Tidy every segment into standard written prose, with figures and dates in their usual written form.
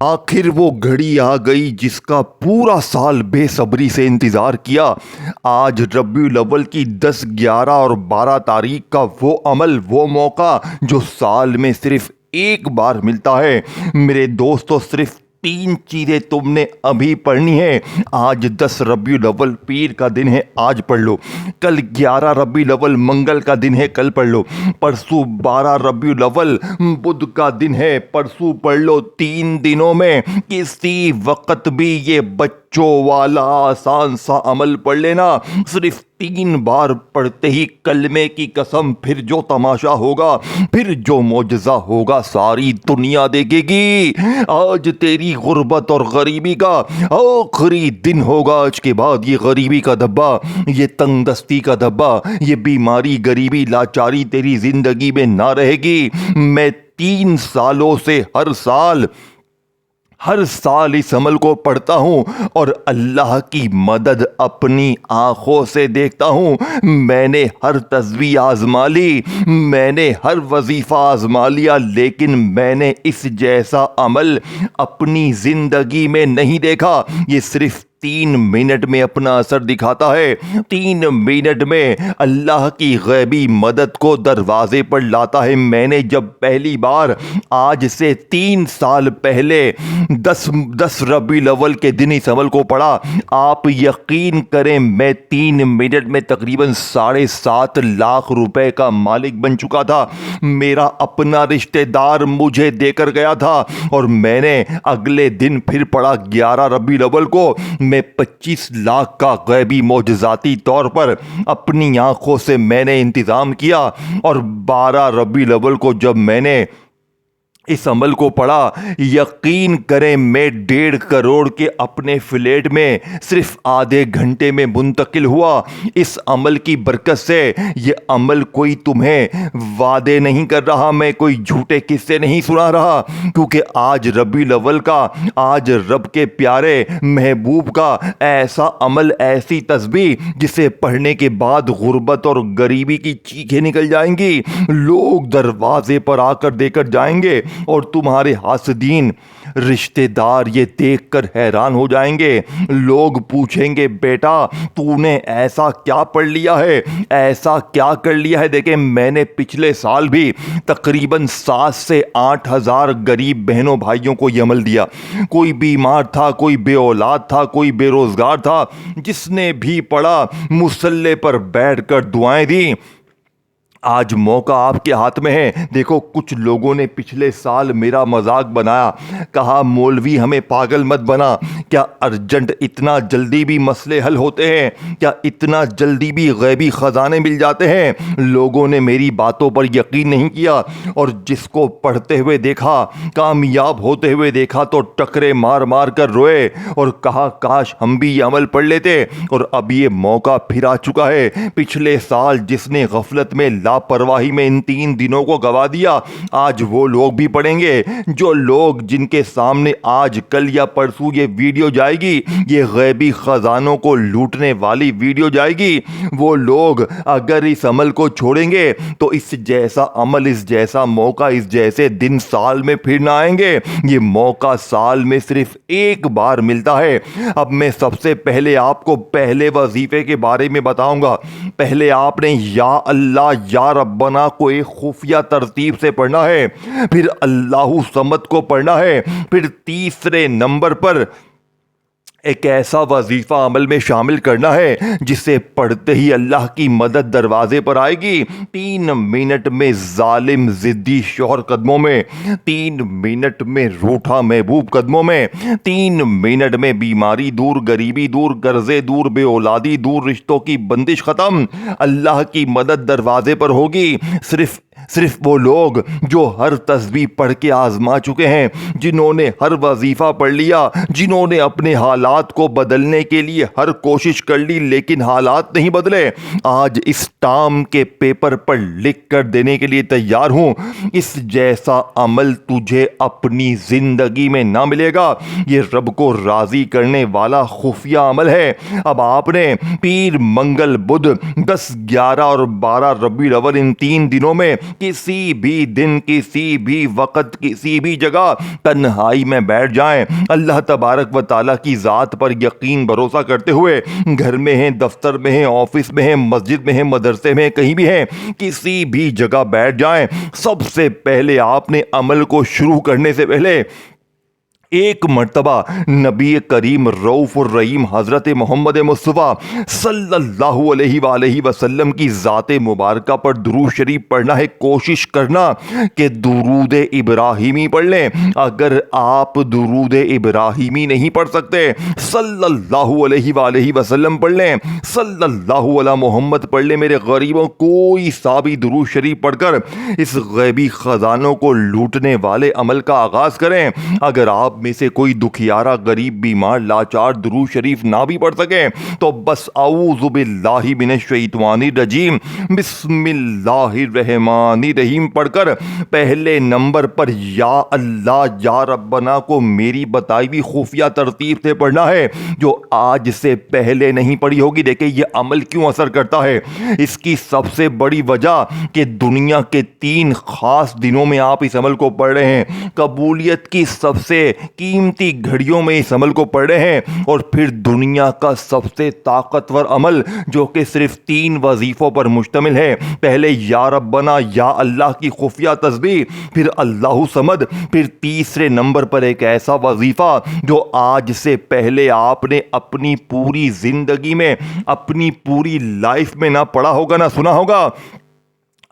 آخر وہ گھڑی آ گئی جس کا پورا سال بے صبری سے انتظار کیا۔ آج ربیع الاول کی 10، 11 اور 12 تاریخ کا وہ عمل، وہ موقع جو سال میں صرف ایک بار ملتا ہے۔ میرے دوستو، صرف 3 چیزیں تم نے ابھی پڑھنی ہے۔ آج 10 ربیع الاول پیر کا دن ہے، آج پڑھ لو۔ کل 11 ربیع الاول منگل کا دن ہے، کل پڑھ لو۔ پرسوں 12 ربیع الاول بدھ کا دن ہے، پرسوں پڑھ لو۔ 3 دنوں میں کسی وقت بھی یہ بچوں والا آسان سا عمل پڑھ لینا۔ صرف 3 بار پڑھتے ہی کلمے کی قسم، پھر جو تماشا ہوگا، پھر جو معجزہ ہوگا، ساری دنیا دیکھے گی۔ آج تیری غربت اور غریبی کا آخری دن ہوگا۔ آج کے بعد یہ غریبی کا دھبا، یہ تنگ دستی کا دھبا، یہ بیماری، غریبی، لاچاری تیری زندگی میں نہ رہے گی۔ میں 3 سالوں سے ہر سال اس عمل کو پڑھتا ہوں اور اللہ کی مدد اپنی آنکھوں سے دیکھتا ہوں۔ میں نے ہر تسبیح آزما لی، میں نے ہر وظیفہ آزما لیا، لیکن میں نے اس جیسا عمل اپنی زندگی میں نہیں دیکھا۔ یہ صرف 3 منٹ میں اپنا اثر دکھاتا ہے۔ 3 منٹ میں اللہ کی غیبی مدد کو دروازے پر لاتا ہے۔ میں نے جب پہلی بار آج سے 3 سال پہلے 10 ربیع الاول کے دن اس عمل کو پڑھا، آپ یقین کریں میں 3 منٹ میں تقریباً 7.5 لاکھ روپے کا مالک بن چکا تھا۔ میرا اپنا رشتہ دار مجھے دے کر گیا تھا اور میں نے اگلے دن پھر پڑھا 11 ربیع الاول کو۔ میں 25 لاکھ کا غیبی معجزاتی طور پر اپنی آنکھوں سے میں نے انتظام کیا، اور 12 ربیع الاول کو جب میں نے اس عمل کو پڑھا، یقین کریں میں 1.5 کروڑ کے اپنے فلیٹ میں صرف آدھے گھنٹے میں منتقل ہوا۔ اس عمل کی برکت سے یہ عمل کوئی تمہیں وعدے نہیں کر رہا، میں کوئی جھوٹے قصے نہیں سنا رہا، کیونکہ آج ربیع الاول کا، آج رب کے پیارے محبوب کا ایسا عمل، ایسی تسبیح جسے پڑھنے کے بعد غربت اور غریبی کی چیخیں نکل جائیں گی۔ لوگ دروازے پر آ کر دے کر جائیں گے اور تمہارے حاسدین رشتہ دار یہ دیکھ کر حیران ہو جائیں گے۔ لوگ پوچھیں گے بیٹا تو نے ایسا کیا پڑھ لیا ہے، ایسا کیا کر لیا ہے؟ دیکھیں میں نے پچھلے سال بھی تقریباً 7 سے 8 ہزار غریب بہنوں بھائیوں کو یہ عمل دیا۔ کوئی بیمار تھا، کوئی بے اولاد تھا، کوئی بے روزگار تھا، جس نے بھی پڑھا مصلی پر بیٹھ کر دعائیں دیں۔ آج موقع آپ کے ہاتھ میں ہے۔ دیکھو کچھ لوگوں نے پچھلے سال میرا مذاق بنایا، کہا مولوی ہمیں پاگل مت بنا، کیا ارجنٹ اتنا جلدی بھی مسئلے حل ہوتے ہیں؟ کیا اتنا جلدی بھی غیبی خزانے مل جاتے ہیں؟ لوگوں نے میری باتوں پر یقین نہیں کیا، اور جس کو پڑھتے ہوئے دیکھا، کامیاب ہوتے ہوئے دیکھا تو ٹکرے مار مار کر روئے اور کہا کاش ہم بھی یہ عمل پڑھ لیتے۔ اور اب یہ موقع پھر آ چکا ہے۔ پچھلے سال جس نے غفلت میں لاپرواہی میں ان 3 دنوں کو گوا دیا، آج وہ لوگ بھی پڑھیں گے۔ جو لوگ جن کے سامنے آج کل یا پرسوں یہ ویڈیو جائے گی، یہ غیبی خزانوں کو لوٹنے والی ویڈیو جائے گی، وہ لوگ اگر اس عمل کو چھوڑیں گے تو اس جیسا عمل، اس جیسا موقع، اس جیسے دن سال میں پھر نہ آئیں گے۔ یہ موقع سال میں صرف ایک بار ملتا ہے۔ اب میں سب سے پہلے آپ کو پہلے وظیفے کے بارے میں بتاؤں گا۔ پہلے آپ نے یا اللہ یا ربنا کو ایک خفیہ ترتیب سے پڑھنا ہے، پھر اللہ صمد کو پڑھنا ہے، پھر تیسرے نمبر پر ایک ایسا وظیفہ عمل میں شامل کرنا ہے جسے پڑھتے ہی اللہ کی مدد دروازے پر آئے گی۔ 3 منٹ میں ظالم ضدی شوہر قدموں میں، 3 منٹ میں روٹھا محبوب قدموں میں، 3 منٹ میں بیماری دور، غریبی دور، قرضے دور، بے اولادی دور، رشتوں کی بندش ختم۔ اللہ کی مدد دروازے پر ہوگی۔ صرف وہ لوگ جو ہر تسبیح پڑھ کے آزما چکے ہیں، جنہوں نے ہر وظیفہ پڑھ لیا، جنہوں نے اپنے حالات کو بدلنے کے لیے ہر کوشش کر لی لیکن حالات نہیں بدلے، آج اس ٹام کے پیپر پر لکھ کر دینے کے لیے تیار ہوں۔ اس جیسا عمل تجھے اپنی زندگی میں نہ ملے گا۔ یہ رب کو راضی کرنے والا خفیہ عمل ہے۔ اب آپ نے پیر، منگل، بدھ، 10، 11 اور 12 ربیع الاول ان 3 دنوں میں کسی بھی دن کسی بھی وقت کسی بھی جگہ تنہائی میں بیٹھ جائیں، اللہ تبارک و تعالیٰ کی ذات پر یقین بھروسہ کرتے ہوئے، گھر میں ہیں، دفتر میں ہیں، آفس میں ہیں، مسجد میں ہیں، مدرسے میں ہیں، کہیں بھی ہیں، کسی بھی جگہ بیٹھ جائیں، سب سے پہلے آپ نے عمل کو شروع کرنے سے پہلے ایک مرتبہ نبی کریم رؤوف الرحیم حضرت محمد مصطفیٰ صلی اللہ علیہ وآلہ وسلم کی ذات مبارکہ پر درود شریف پڑھنا ہے۔ کوشش کرنا کہ درود ابراہیمی پڑھ لیں۔ اگر آپ درود ابراہیمی نہیں پڑھ سکتے، صلی اللہ علیہ وآلہ وسلم پڑھ لیں، صلی اللہ علی محمد پڑھ لیں۔ میرے غریبوں، کوئی سا بھی درود شریف پڑھ کر اس غیبی خزانوں کو لوٹنے والے عمل کا آغاز کریں۔ اگر آپ میں سے کوئی دکھیارا، غریب، بیمار، لاچار درود شریف نہ بھی پڑھ سکے تو بس اعوذ باللہ من الشیطان الرجیم بسم اللہ الرحمن الرحیم پڑھ کر پہلے نمبر پر یا اللہ یا ربنا کو میری بتائی ہوئی خفیہ ترتیب سے پڑھنا ہے، جو آج سے پہلے نہیں پڑھی ہوگی۔ دیکھیں یہ عمل کیوں اثر کرتا ہے، اس کی سب سے بڑی وجہ کہ دنیا کے 3 خاص دنوں میں آپ اس عمل کو پڑھ رہے ہیں، قبولیت کی سب سے قیمتی گھڑیوں میں اس عمل کو پڑھ رہے ہیں، اور پھر دنیا کا سب سے طاقتور عمل جو کہ صرف 3 وظیفوں پر مشتمل ہے، پہلے یا ربنا یا اللہ کی خفیہ تسبیح، پھر اللہ صمد، پھر تیسرے نمبر پر ایک ایسا وظیفہ جو آج سے پہلے آپ نے اپنی پوری زندگی میں، اپنی پوری لائف میں نہ پڑھا ہوگا نہ سنا ہوگا۔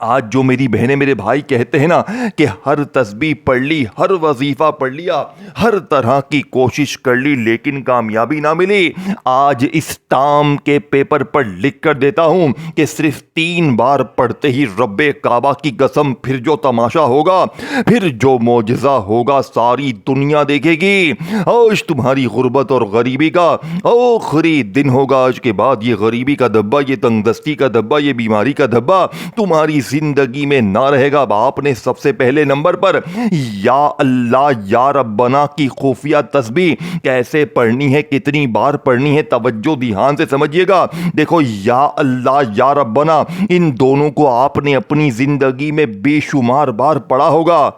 آج جو میری بہنیں میرے بھائی کہتے ہیں نا کہ ہر تسبیح پڑھ لی، ہر وظیفہ پڑھ لیا، ہر طرح کی کوشش کر لی لیکن کامیابی نہ ملی، آج اس ٹام کے پیپر پر لکھ کر دیتا ہوں کہ صرف 3 بار پڑھتے ہی رب کعبہ کی قسم پھر جو تماشا ہوگا، پھر جو معجزہ ہوگا ساری دنیا دیکھے گی۔ آج تمہاری غربت اور غریبی کا آخری دن ہوگا، آج کے بعد یہ غریبی کا دھبا، یہ تنگ دستی کا دھبا، یہ بیماری کا دھبا تمہاری زندگی میں نہ رہے گا۔ آپ نے سب سے پہلے نمبر پر یا اللہ یا ربنا کی خفیہ تسبیح کیسے پڑھنی ہے، کتنی بار پڑھنی ہے، توجہ دھیان سے سمجھیے گا۔ دیکھو یا اللہ یا ربنا، ان دونوں کو آپ نے اپنی زندگی میں بے شمار بار پڑھا ہوگا۔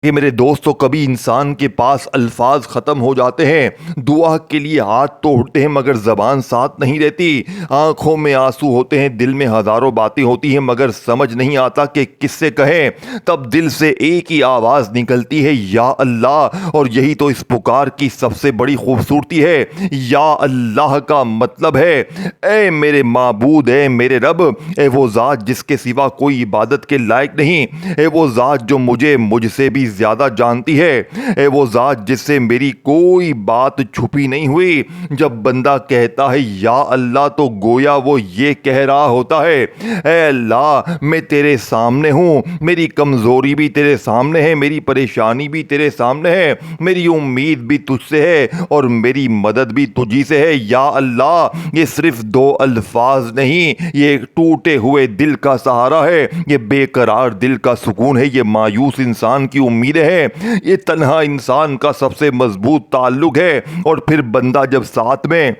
کہ میرے دوستو، کبھی انسان کے پاس الفاظ ختم ہو جاتے ہیں، دعا کے لیے ہاتھ تو اٹھتے ہیں مگر زبان ساتھ نہیں رہتی، آنکھوں میں آنسو ہوتے ہیں، دل میں ہزاروں باتیں ہوتی ہیں مگر سمجھ نہیں آتا کہ کس سے کہیں، تب دل سے ایک ہی آواز نکلتی ہے یا اللہ، اور یہی تو اس پکار کی سب سے بڑی خوبصورتی ہے۔ یا اللہ کا مطلب ہے اے میرے معبود، اے میرے رب، اے وہ ذات جس کے سوا کوئی عبادت کے لائق نہیں، اے وہ ذات جو مجھ سے بھی زیادہ جانتی ہے، اے وہ ذات جس سے میری کوئی بات چھپی نہیں ہوئی۔ جب بندہ کہتا ہے یا اللہ تو گویا وہ یہ کہہ رہا ہوتا ہے اے اللہ میں تیرے سامنے ہوں، میری کمزوری بھی تیرے سامنے ہے، میری پریشانی بھی تیرے سامنے ہے، میری امید بھی تجھ سے ہے اور میری مدد بھی تجھی سے ہے۔ یا اللہ، یہ صرف 2 الفاظ نہیں، یہ ایک ٹوٹے ہوئے دل کا سہارا ہے، یہ بے قرار دل کا سکون ہے، یہ مایوس انسان کی امید ہے، یہ تنہا انسان کا سب سے مضبوط تعلق ہے۔ اور پھر بندہ جب ساتھ میں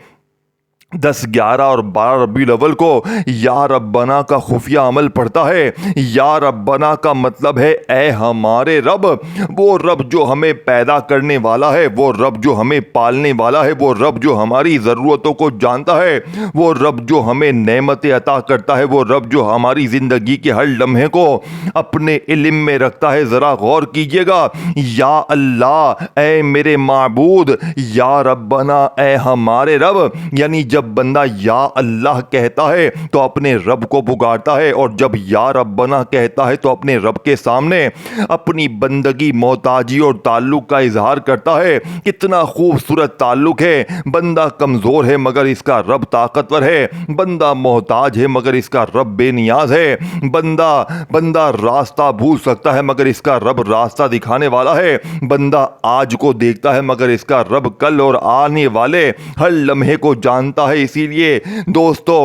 10، 11 اور 12 ربیع الاول کو یا ربنا کا خفیہ عمل پڑھتا ہے، یا ربنا کا مطلب ہے اے ہمارے رب، وہ رب جو ہمیں پیدا کرنے والا ہے، وہ رب جو ہمیں پالنے والا ہے، وہ رب جو ہماری ضرورتوں کو جانتا ہے، وہ رب جو ہمیں نعمتیں عطا کرتا ہے، وہ رب جو ہماری زندگی کے ہر لمحے کو اپنے علم میں رکھتا ہے۔ ذرا غور کیجئے گا، یا اللہ اے میرے معبود، یا ربنا اے ہمارے رب، یعنی جب بندہ یا اللہ کہتا ہے تو اپنے رب کو پکارتا ہے، اور جب یا ربنا کہتا ہے تو اپنے رب کے سامنے اپنی بندگی، محتاجی اور تعلق کا اظہار کرتا ہے۔ کتنا خوبصورت تعلق ہے، بندہ کمزور ہے مگر اس کا رب طاقتور ہے، بندہ محتاج ہے مگر اس کا رب بے نیاز ہے، بندہ راستہ بھول سکتا ہے مگر اس کا رب راستہ دکھانے والا ہے، بندہ آج کو دیکھتا ہے مگر اس کا رب کل اور آنے والے ہر لمحے کو جانتا ہے۔ اسی لیے دوستو،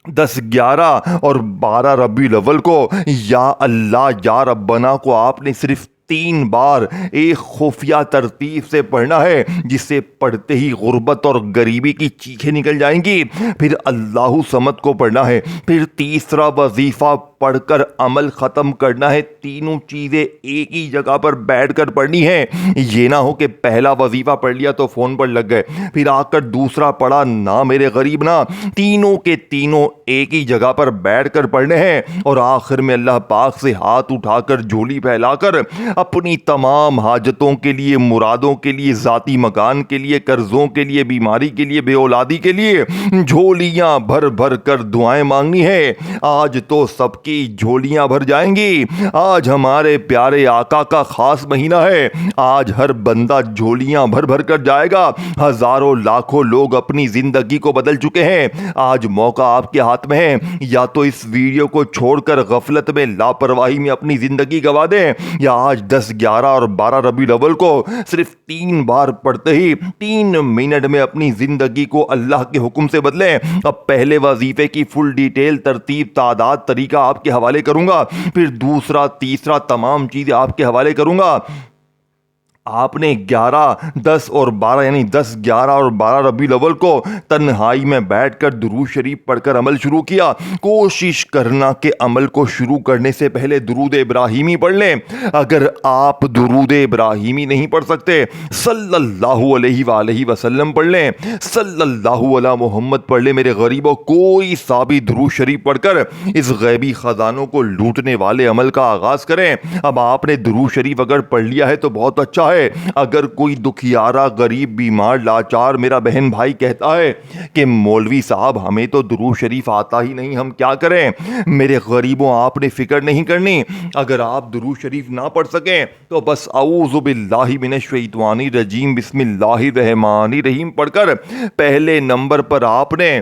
10، 11 اور 12 ربیع الاول کو یا اللہ یا ربنا کو آپ نے صرف 3 بار ایک خفیہ ترتیب سے پڑھنا ہے جسے پڑھتے ہی غربت اور غریبی کی چیخیں نکل جائیں گی. پھر اللہ صمد کو پڑھنا ہے. پھر تیسرا وظیفہ پڑھ کر عمل ختم کرنا ہے. تینوں چیزیں ایک ہی جگہ پر بیٹھ کر پڑھنی ہے. یہ نہ ہو کہ پہلا وظیفہ پڑھ لیا تو فون پر لگ گئے, پھر آ کر دوسرا پڑھا, نہ میرے غریب نہ. تینوں کے تینوں ایک ہی جگہ پر بیٹھ کر پڑھنے ہیں اور آخر میں اللہ پاک سے ہاتھ اٹھا کر جھولی پھیلا کر اپنی تمام حاجتوں کے لیے, مرادوں کے لیے, ذاتی مکان کے لیے, قرضوں کے لیے, بیماری کے لیے, بے اولادی کے لیے جھولیاں بھر بھر کر دعائیں مانگنی ہے. آج تو سب کی جھولیاں بھر جائیں گی. آج ہمارے پیارے آقا کا خاص مہینہ ہے. آج ہر بندہ جھولیاں بھر بھر کر جائے گا. ہزاروں لاکھوں لوگ اپنی زندگی کو بدل چکے ہیں. آج موقع آپ کے ہاتھ میں ہے. یا تو اس ویڈیو کو چھوڑ کر غفلت میں, لاپرواہی میں اپنی زندگی گوا دیں, یا آج 10, 11 اور 12 ربیع الاول کو صرف 3 بار پڑھتے ہی 3 منٹ میں اپنی زندگی کو اللہ کے حکم سے بدلیں. اب پہلے وظیفے کی فل ڈیٹیل, ترتیب, تعداد, طریقہ آپ کے حوالے کروں گا. پھر دوسرا, تیسرا, تمام چیزیں آپ کے حوالے کروں گا. آپ نے 11, 10 اور 12 یعنی 10, 11 اور 12 ربیع الاول کو تنہائی میں بیٹھ کر درود شریف پڑھ کر عمل شروع کیا. کوشش کرنا کہ عمل کو شروع کرنے سے پہلے درود ابراہیمی پڑھ لیں. اگر آپ درود ابراہیمی نہیں پڑھ سکتے, صلی اللہ علیہ وآلہ وسلم پڑھ لیں, صلی اللہ علی محمد پڑھ لیں. میرے غریبوں, کوئی سا بھی درود شریف پڑھ کر اس غیبی خزانوں کو لوٹنے والے عمل کا آغاز کریں. اب آپ نے درود شریف اگر پڑھ لیا ہے تو بہت اچھا ہے. اگر کوئی دکھیارا, غریب, بیمار, لاچار میرا بہن بھائی کہتا ہے کہ مولوی صاحب ہمیں تو درود شریف آتا ہی نہیں, ہم کیا کریں؟ میرے غریبوں, آپ نے فکر نہیں کرنی. اگر آپ درود شریف نہ پڑھ سکیں تو بس اعوذ باللہ من الشیطان الرجیم بسم اللہ الرحمن الرحیم پڑھ کر پہلے نمبر پر آپ نے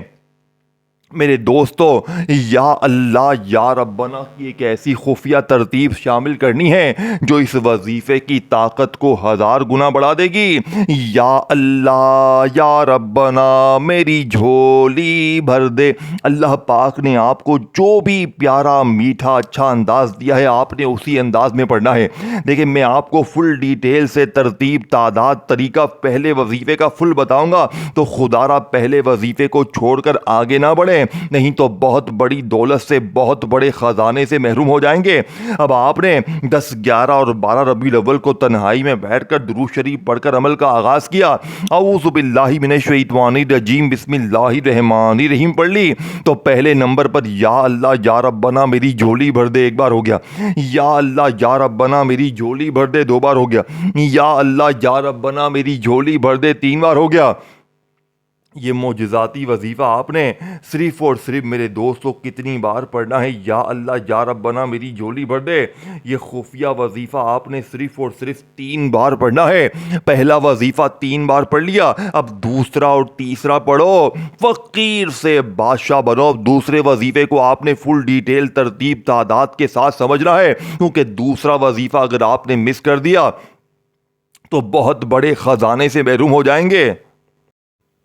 میرے دوستو یا اللہ یا ربنا کی ایک ایسی خفیہ ترتیب شامل کرنی ہے جو اس وظیفے کی طاقت کو 1000 گنا بڑھا دے گی. یا اللہ یا ربنا میری جھولی بھر دے. اللہ پاک نے آپ کو جو بھی پیارا, میٹھا, اچھا انداز دیا ہے آپ نے اسی انداز میں پڑھنا ہے. دیکھیں, میں آپ کو فل ڈیٹیل سے ترتیب, تعداد, طریقہ پہلے وظیفے کا فل بتاؤں گا تو خدا را پہلے وظیفے کو چھوڑ کر آگے نہ بڑھیں, نہیں تو بہت بڑی دولت سے, بہت بڑے خزانے سے محروم ہو جائیں گے. اب آپ نے 10, 11 اور 12 ربیع الاول کو تنہائی میں بیٹھ کر درود شریف پڑھ کر عمل کا آغاز کیا. اعوذ باللہ من الشیطان الرجیم بسم اللہ الرحمن الرحیم پڑھ لی تو پہلے نمبر پر یا اللہ یا ربنا میری جھولی بھر دے 1 بار ہو گیا. یا اللہ یا ربنا میری جھولی بھر دے 2 بار ہو گیا. یا اللہ یا ربنا میری جھولی بھر دے 3 بار ہو گیا. یہ معجزاتی وظیفہ آپ نے صرف اور صرف میرے دوستوں کتنی بار پڑھنا ہے؟ یا اللہ یا ربنا میری جھولی بھر دے. یہ خفیہ وظیفہ آپ نے صرف اور صرف 3 بار پڑھنا ہے. پہلا وظیفہ 3 بار پڑھ لیا, اب دوسرا اور تیسرا پڑھو, فقیر سے بادشاہ بنو. اب دوسرے وظیفے کو آپ نے فل ڈیٹیل, ترتیب, تعداد کے ساتھ سمجھنا ہے, کیونکہ دوسرا وظیفہ اگر آپ نے مس کر دیا تو بہت بڑے خزانے سے محروم ہو جائیں گے.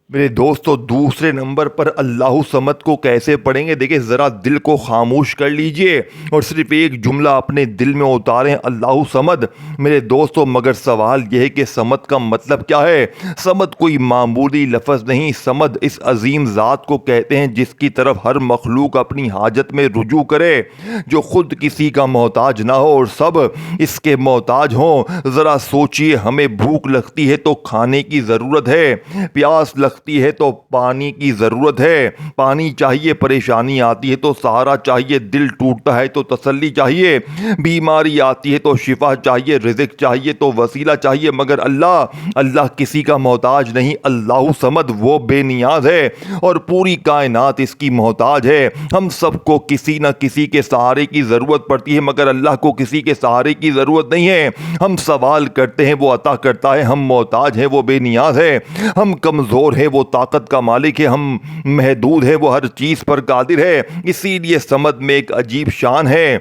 میرے دوستو, دوسرے نمبر پر اللہ صمد کو کیسے پڑھیں گے؟ دیکھیں, ذرا دل کو خاموش کر لیجئے اور صرف ایک جملہ اپنے دل میں اتاریں, اللہ صمد. میرے دوستو, مگر سوال یہ ہے کہ صمد کا مطلب کیا ہے؟ صمد کوئی معمولی لفظ نہیں. صمد اس عظیم ذات کو کہتے ہیں جس کی طرف ہر مخلوق اپنی حاجت میں رجوع کرے, جو خود کسی کا محتاج نہ ہو اور سب اس کے محتاج ہوں. ذرا سوچئے, ہمیں بھوک لگتی ہے تو کھانے کی ضرورت ہے, پیاس لگتی ہے تو پانی کی ضرورت ہے, پانی چاہیے, پریشانی آتی ہے تو سہارا چاہیے, دل ٹوٹتا ہے تو تسلی چاہیے, بیماری آتی ہے تو شفا چاہیے, رزق چاہیے تو وسیلہ چاہیے. مگر اللہ کسی کا محتاج نہیں. اللہ صمد وہ بے نیاز ہے اور پوری کائنات اس کی محتاج ہے. ہم سب کو کسی نہ کسی کے سہارے کی ضرورت پڑتی ہے, مگر اللہ کو کسی کے سہارے کی ضرورت نہیں ہے. ہم سوال کرتے ہیں, وہ عطا کرتا ہے. ہم محتاج ہیں, وہ بے نیاز ہے. ہم کمزور ہیں, وہ طاقت کا مالک ہے. ہم محدود ہے, وہ ہر چیز پر قادر ہے. اسی لیے صمد میں ایک عجیب شان ہے.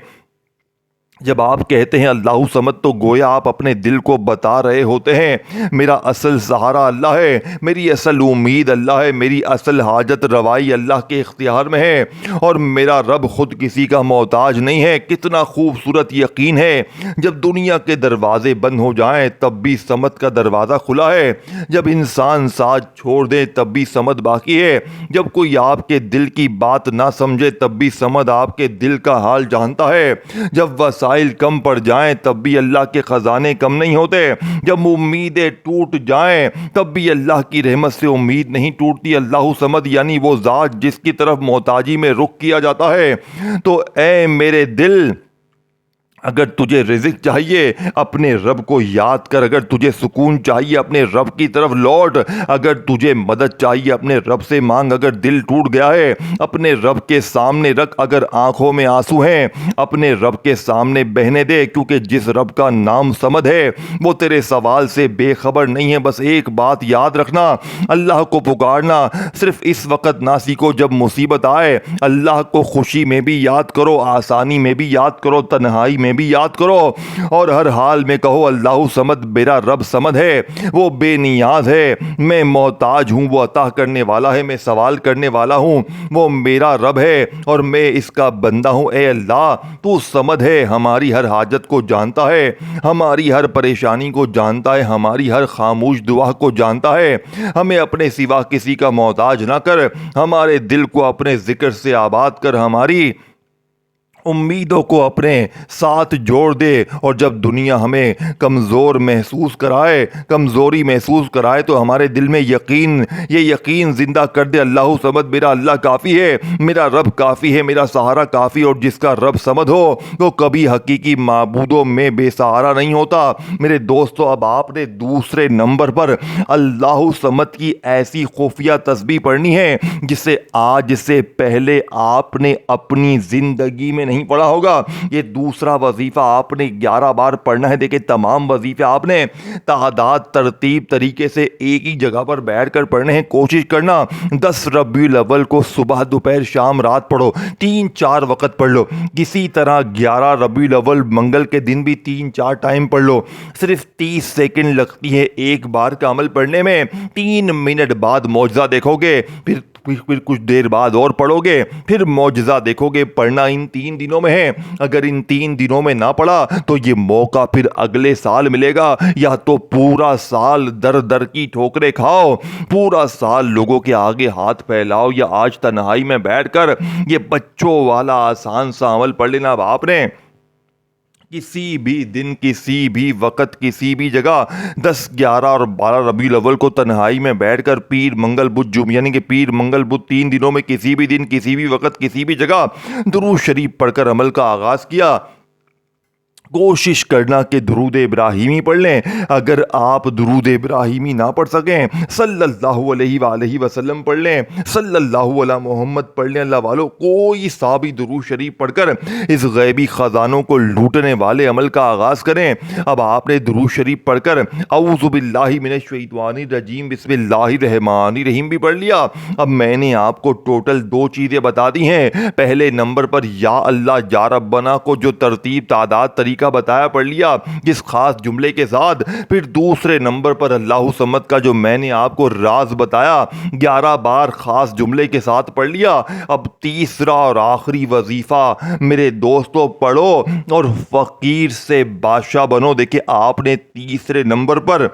جب آپ کہتے ہیں اللہ صمد تو گویا آپ اپنے دل کو بتا رہے ہوتے ہیں میرا اصل سہارا اللہ ہے، میری اصل امید اللہ ہے، میری اصل حاجت روائی اللہ کے اختیار میں ہے، اور میرا رب خود کسی کا محتاج نہیں ہے۔ کتنا خوبصورت یقین ہے، جب دنیا کے دروازے بند ہو جائیں تب بھی صمد کا دروازہ کھلا ہے، جب انسان ساتھ چھوڑ دیں تب بھی صمد باقی ہے، جب کوئی آپ کے دل کی بات نہ سمجھے تب بھی صمد آپ کے دل کا حال جانتا ہے، جب وسائل کم پڑ جائیں تب بھی اللہ کے خزانے کم نہیں ہوتے، جب امیدیں ٹوٹ جائیں تب بھی اللہ کی رحمت سے امید نہیں ٹوٹتی۔ اللہ صمد یعنی وہ ذات جس کی طرف محتاجی میں رخ کیا جاتا ہے۔ تو اے میرے دل، اگر تجھے رزق چاہیے اپنے رب کو یاد کر، اگر تجھے سکون چاہیے اپنے رب کی طرف لوٹ، اگر تجھے مدد چاہیے اپنے رب سے مانگ، اگر دل ٹوٹ گیا ہے اپنے رب کے سامنے رکھ، اگر آنکھوں میں آنسو ہیں اپنے رب کے سامنے بہنے دے، کیونکہ جس رب کا نام صمد ہے وہ تیرے سوال سے بے خبر نہیں ہے۔ بس ایک بات یاد رکھنا، اللہ کو پکارنا صرف اس وقت نہ سیکھو جب مصیبت آئے، اللہ کو خوشی میں بھی یاد کرو، آسانی میں بھی یاد کرو، تنہائی میں بھی یاد کرو، اور ہر حال میں کہو اللہ صمد، میرا رب صمد ہے، وہ بے نیاز ہے، میں محتاج ہوں، وہ عطا کرنے والا ہے، میں سوال کرنے والا ہوں، وہ میرا رب ہے اور میں اس کا بندہ ہوں۔ اے اللہ تو صمد ہے، ہماری ہر حاجت کو جانتا ہے، ہماری ہر پریشانی کو جانتا ہے، ہماری ہر خاموش دعا کو جانتا ہے، ہمیں اپنے سوا کسی کا محتاج نہ کر، ہمارے دل کو اپنے ذکر سے آباد کر، ہماری امیدوں کو اپنے ساتھ جوڑ دے، اور جب دنیا ہمیں کمزوری محسوس کرائے تو ہمارے دل میں یہ یقین زندہ کر دے، اللہ صمد، میرا اللہ کافی ہے، میرا رب کافی ہے، میرا سہارا کافی، اور جس کا رب صمد ہو وہ کبھی حقیقی معبودوں میں بے سہارا نہیں ہوتا۔ میرے دوستو، اب آپ نے دوسرے نمبر پر اللہ صمد کی ایسی خفیہ تسبیح پڑھنی ہے جسے آج سے پہلے آپ نے اپنی زندگی میں نہیں پڑھا ہوگا۔ یہ دوسرا وظیفہ آپ نے 11 بار پڑھنا ہے۔ دیکھیں، تمام وظیفے آپ نے تعداد ترتیب طریقے سے ایک ہی جگہ پر بیٹھ کر پڑھنے ہیں۔ کوشش کرنا 10 ربیع الاول کو صبح، دوپہر، شام، رات پڑھو، 3-4 وقت پڑھ لو، کسی طرح 11 ربیع الاول منگل کے دن بھی 3-4 ٹائم پڑھ لو۔ صرف 30 سیکنڈ لگتی ہے ایک بار کا عمل پڑھنے میں، 3 منٹ بعد معجزہ دیکھو گے، پھر کچھ دیر بعد اور پڑھو گے، پھر معجزہ دیکھو گے۔ پڑھنا ان 3 دنوں میں ہے، اگر ان 3 دنوں میں نہ پڑھا تو یہ موقع پھر اگلے سال ملے گا، یا تو پورا سال در در کی ٹھوکریں کھاؤ، پورا سال لوگوں کے آگے ہاتھ پھیلاؤ، یا آج تنہائی میں بیٹھ کر یہ بچوں والا آسان سا عمل پڑھ لینا۔ اب آپ نے کسی بھی دن، کسی بھی وقت، کسی بھی جگہ 10، 11 اور 12 ربیع الاول کو تنہائی میں بیٹھ کر پیر، منگل، بدھ، جمعہ، یعنی کہ پیر، منگل، بدھ 3 دنوں میں کسی بھی دن، کسی بھی وقت، کسی بھی جگہ درود شریف پڑھ کر عمل کا آغاز کیا۔ کوشش کرنا کہ درود ابراہیمی پڑھ لیں۔ اگر آپ درود ابراہیمی نہ پڑھ سکیں، صلی اللہ علیہ وآلہ وسلم پڑھ لیں، صلی اللہ علی محمد پڑھ لیں۔ اللہ والو، کوئی سا بھی درود شریف پڑھ کر اس غیبی خزانوں کو لوٹنے والے عمل کا آغاز کریں۔ اب آپ نے درود شریف پڑھ کر اعوذ باللہ من الشیطان الرجیم بسم اللہ الرحمن الرحیم بھی پڑھ لیا۔ اب میں نے آپ کو ٹوٹل 2 چیزیں بتا دی ہیں۔ پہلے نمبر پر یا اللہ یا ربنا کو جو ترتیب، تعداد، طریقہ بتایا پڑھ لیا جس خاص جملے کے ساتھ۔ پھر دوسرے نمبر پر اللہ صمد کا جو میں نے آپ کو راز بتایا 11 بار خاص جملے کے ساتھ پڑھ لیا۔ اب تیسرا اور آخری وظیفہ میرے دوستو پڑھو اور فقیر سے بادشاہ بنو۔ دیکھیں، آپ نے تیسرے نمبر پر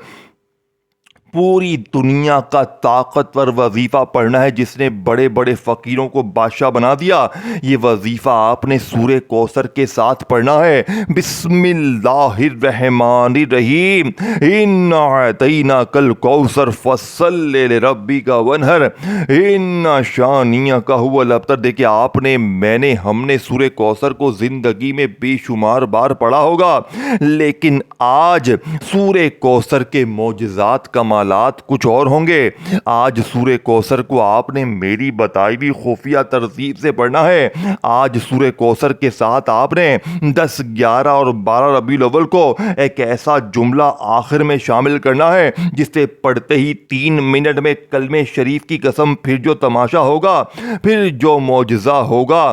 پوری دنیا کا طاقتور وظیفہ پڑھنا ہے جس نے بڑے بڑے فقیروں کو بادشاہ بنا دیا۔ یہ وظیفہ آپ نے سورہ کوثر کے ساتھ پڑھنا ہے۔ بسم اللہ الرحمن الرحیم، انا اعطیناک الکوثر فصل لربک وانحر ان شانئک ھو الابتر۔ دیکھیں، آپ نے، میں نے، ہم نے سورہ کوثر کو زندگی میں بے شمار بار پڑھا ہوگا، لیکن آج سورہ کوثر کے معجزات، کمالات کچھ اور ہوں گے۔ آج سورہ کوثر کو آپ نے میری بتائی ہوئی خفیہ ترتیب سے پڑھنا ہے۔ آج سورہ کوثر کے ساتھ آپ نے 10، 11 اور 12 ربیع الاول کو ایک ایسا جملہ آخر میں شامل کرنا ہے جسے پڑھتے ہی 3 منٹ میں کلمہ شریف کی قسم پھر جو تماشا ہوگا، پھر جو معجزہ ہوگا،